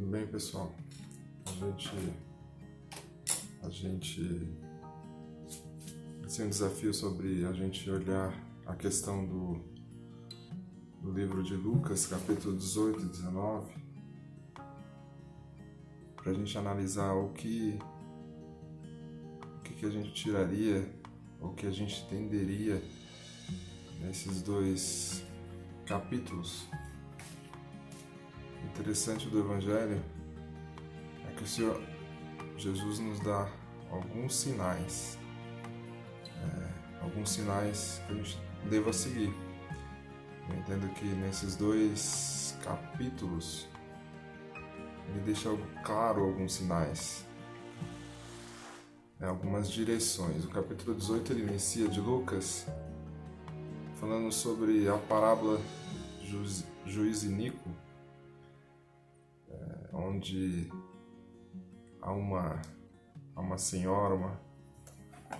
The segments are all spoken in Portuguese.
Bem, pessoal, esse é um desafio sobre a gente olhar a questão do livro de Lucas, capítulo 18 e 19, para a gente analisar o que a gente tiraria, o que a gente entenderia nesses dois capítulos. O interessante do Evangelho é que o Senhor Jesus nos dá alguns sinais que a gente deva seguir. Eu entendo que nesses dois capítulos ele deixa claro alguns sinais, algumas direções. O capítulo 18 ele inicia de Lucas falando sobre a parábola juiz iníquo, onde há uma senhora, uma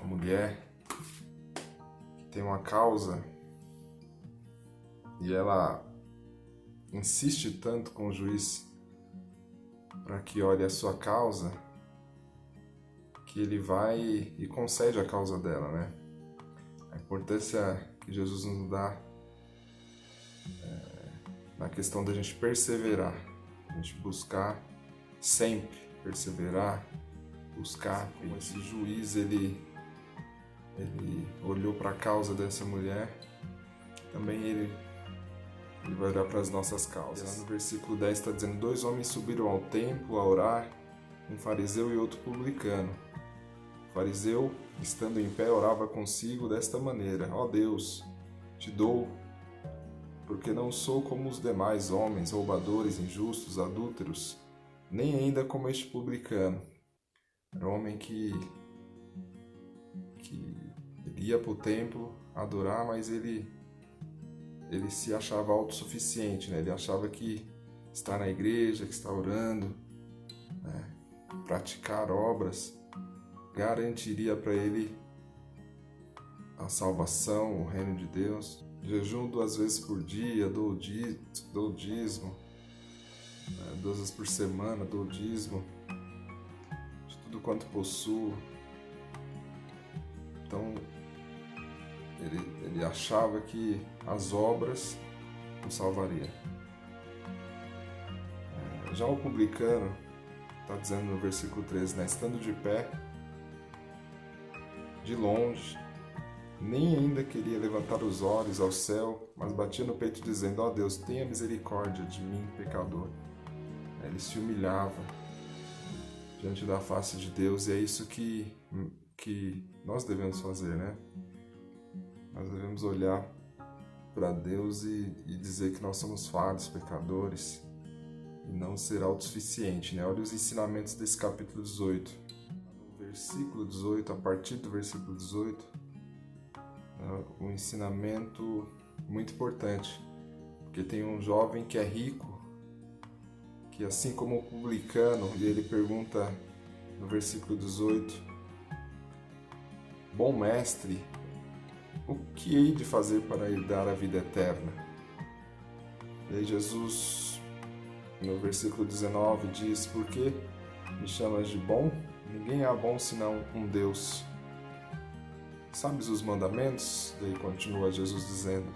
mulher que tem uma causa e ela insiste tanto com o juiz para que olhe a sua causa que ele vai e concede a causa dela, né? A importância que Jesus nos dá na questão da gente perseverar, a gente buscar sempre, perseverar, buscar. Como esse juiz ele olhou para a causa dessa mulher, também ele vai olhar para as nossas causas. Lá no versículo 10 está dizendo: 2 homens subiram ao templo a orar, um fariseu e outro publicano. O fariseu, estando em pé, orava consigo desta maneira: ó Deus, te dou, porque não sou como os demais homens, roubadores, injustos, adúlteros, nem ainda como este publicano. Era um homem que ele ia para o templo adorar, mas ele se achava autossuficiente, né? Ele achava que estar na igreja, que estar orando, né? Praticar obras, garantiria para ele a salvação, o reino de Deus. Jejum 2 vezes por dia, dou o dízimo, 2 vezes por semana, dou o dízimo de tudo quanto possuo. Então, ele achava que as obras o salvaria. Já o publicano, está dizendo no versículo 13, né? Estando de pé, de longe, nem ainda queria levantar os olhos ao céu, mas batia no peito dizendo: ó Deus, tenha misericórdia de mim, pecador. Ele se humilhava diante da face de Deus, e é isso que nós devemos fazer, né? Nós devemos olhar para Deus e dizer que nós somos falhos, pecadores, e não ser autossuficiente, né? Olha os ensinamentos desse capítulo 18. No versículo 18, a partir do versículo 18, um ensinamento muito importante, porque tem um jovem que é rico, que assim como o publicano, e ele pergunta no versículo 18: bom mestre, o que hei de fazer para herdar a vida eterna? E aí Jesus, no versículo 19, diz: por que me chamas de bom? Ninguém há bom senão um Deus. Sabes os mandamentos? Daí continua Jesus dizendo: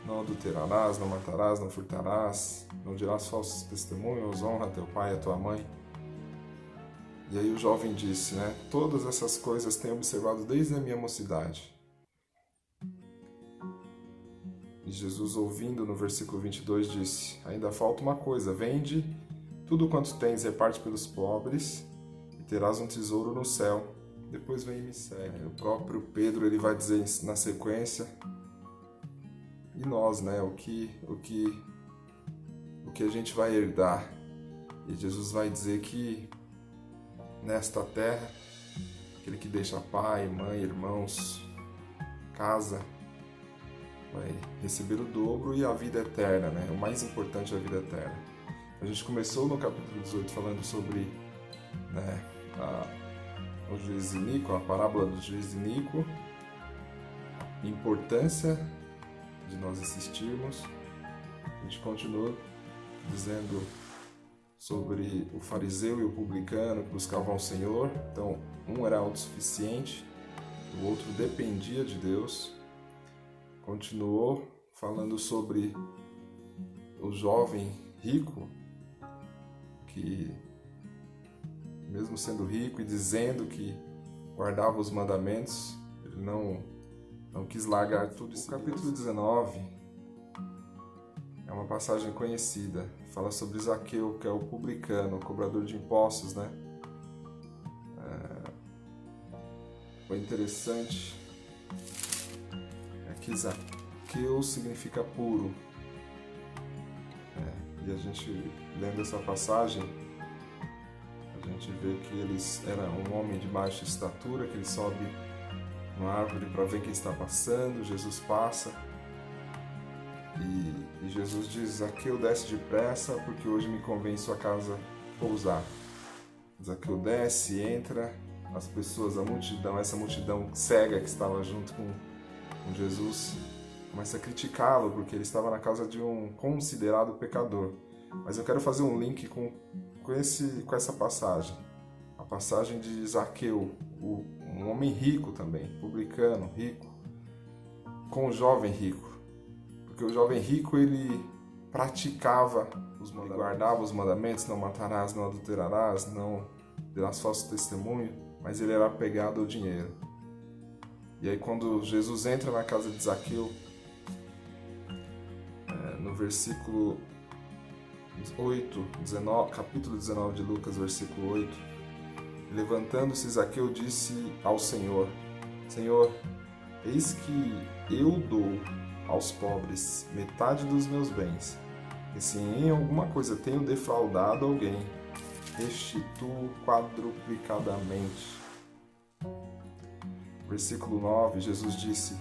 não adulterarás, não matarás, não furtarás, não dirás falsos testemunhos, honra teu pai e a tua mãe. E aí o jovem disse, né? Todas essas coisas tenho observado desde a minha mocidade. E Jesus, ouvindo no versículo 22, disse: ainda falta uma coisa, vende tudo quanto tens, reparte pelos pobres, e terás um tesouro no céu. Depois vem e me segue. O próprio Pedro ele vai dizer na sequência: e nós, né? O que a gente vai herdar? E Jesus vai dizer que nesta terra, aquele que deixa pai, mãe, irmãos, casa, vai receber o dobro e a vida eterna, né? O mais importante é a vida eterna. A gente começou no capítulo 18 falando sobre, né, o juiz iníquo, a parábola do juiz iníquo, a importância de nós insistirmos. A gente continua dizendo sobre o fariseu e o publicano que buscavam o Senhor. Então, um era autossuficiente, o outro dependia de Deus. Continuou falando sobre o jovem rico, que mesmo sendo rico e dizendo que guardava os mandamentos, ele não quis largar tudo. O capítulo 19 é uma passagem conhecida, fala sobre Zaqueu, que é o publicano, o cobrador de impostos, né? O interessante é que Zaqueu significa puro. E a gente, lendo essa passagem, a gente vê que eles era um homem de baixa estatura, que ele sobe numa árvore para ver quem está passando. Jesus passa e Jesus diz: Zaqueu, desce depressa, porque hoje me convém em sua casa pousar. Zaqueu desce, entra, as pessoas, a multidão, essa multidão cega que estava junto com Jesus, começa a criticá-lo porque ele estava na casa de um considerado pecador. Mas eu quero fazer um link com essa passagem. A passagem de Zaqueu, um homem rico também, publicano, rico, com o jovem rico. Porque o jovem rico, ele praticava os mandamentos, guardava os mandamentos, não matarás, não adulterarás, não darás falso testemunho, mas ele era apegado ao dinheiro. E aí quando Jesus entra na casa de Zaqueu, no versículo 8, capítulo 19 de Lucas, versículo 8, levantando-se Zaqueu disse ao Senhor: Senhor, eis que eu dou aos pobres metade dos meus bens, e se em alguma coisa tenho defraudado alguém, restituo quadruplicadamente. Versículo 9, Jesus disse: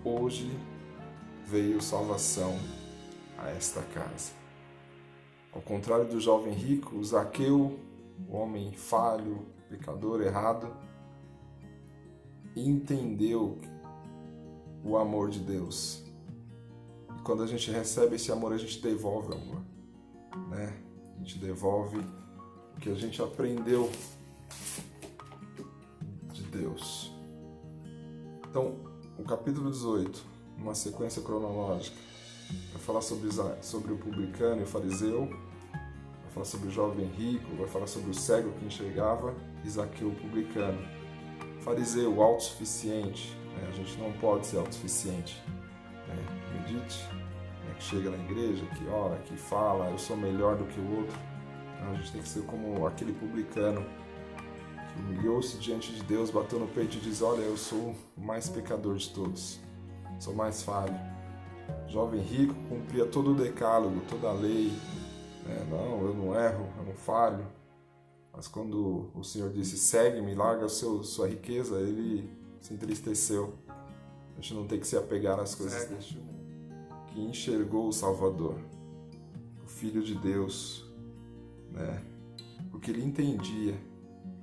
hoje veio salvação a esta casa. Ao contrário do jovem rico, Zaqueu, o homem falho, pecador, errado, entendeu o amor de Deus. E quando a gente recebe esse amor, a gente devolve o amor, né? A gente devolve o que a gente aprendeu de Deus. Então, o capítulo 18, uma sequência cronológica, vai falar sobre o publicano e o fariseu, vai falar sobre o jovem rico, vai falar sobre o cego que enxergava, e Zaqueu, o publicano. Fariseu, autossuficiente, né? A gente não pode ser autossuficiente. Né? Medite, né? Que chega na igreja, que ora, que fala, eu sou melhor do que o outro. Não, a gente tem que ser como aquele publicano que humilhou-se diante de Deus, bateu no peito e diz: olha, eu sou o mais pecador de todos, sou mais falho. Jovem rico cumpria todo o decálogo, toda a lei, né? Não, eu não erro, eu não falho. Mas quando o Senhor disse: segue-me, larga sua riqueza, ele se entristeceu. A gente não tem que se apegar às coisas deste mundo. Que enxergou o Salvador, o Filho de Deus, né? Porque ele entendia.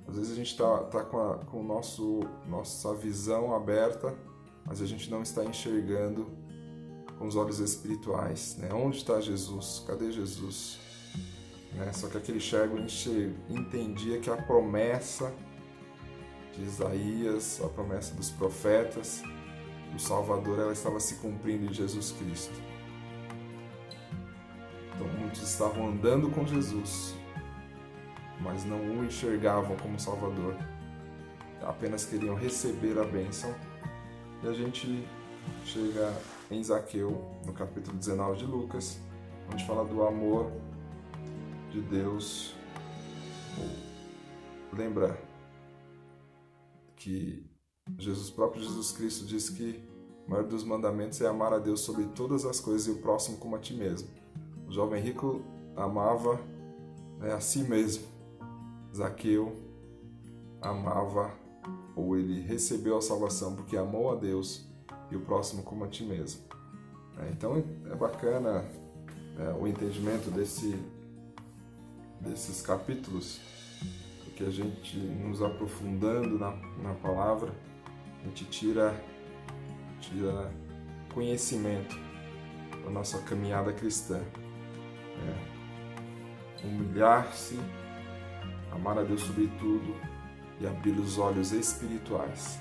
Às vezes a gente tá com nossa visão aberta, mas a gente não está enxergando com os olhos espirituais, né? Onde está Jesus? Cadê Jesus? Né? Só que aquele cego entendia que a promessa de Isaías, a promessa dos profetas, do Salvador, ela estava se cumprindo em Jesus Cristo. Então muitos estavam andando com Jesus, mas não o enxergavam como Salvador, apenas queriam receber a bênção. E a gente chega em Zaqueu, no capítulo 19 de Lucas, onde fala do amor de Deus. Lembra que próprio Jesus Cristo diz que o maior dos mandamentos é amar a Deus sobre todas as coisas e o próximo como a ti mesmo. O jovem rico amava, né, a si mesmo. Zaqueu amava, ou ele recebeu a salvação porque amou a Deus e o próximo como a ti mesmo. Então é bacana o entendimento desses capítulos, porque a gente, nos aprofundando na palavra, a gente tira conhecimento da nossa caminhada cristã. humilhar-se, amar a Deus sobre tudo e abrir os olhos espirituais.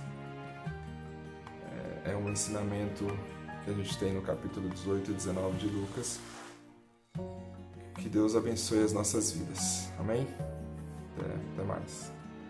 É um ensinamento que a gente tem no capítulo 18 e 19 de Lucas. Que Deus abençoe as nossas vidas. Amém? Até mais.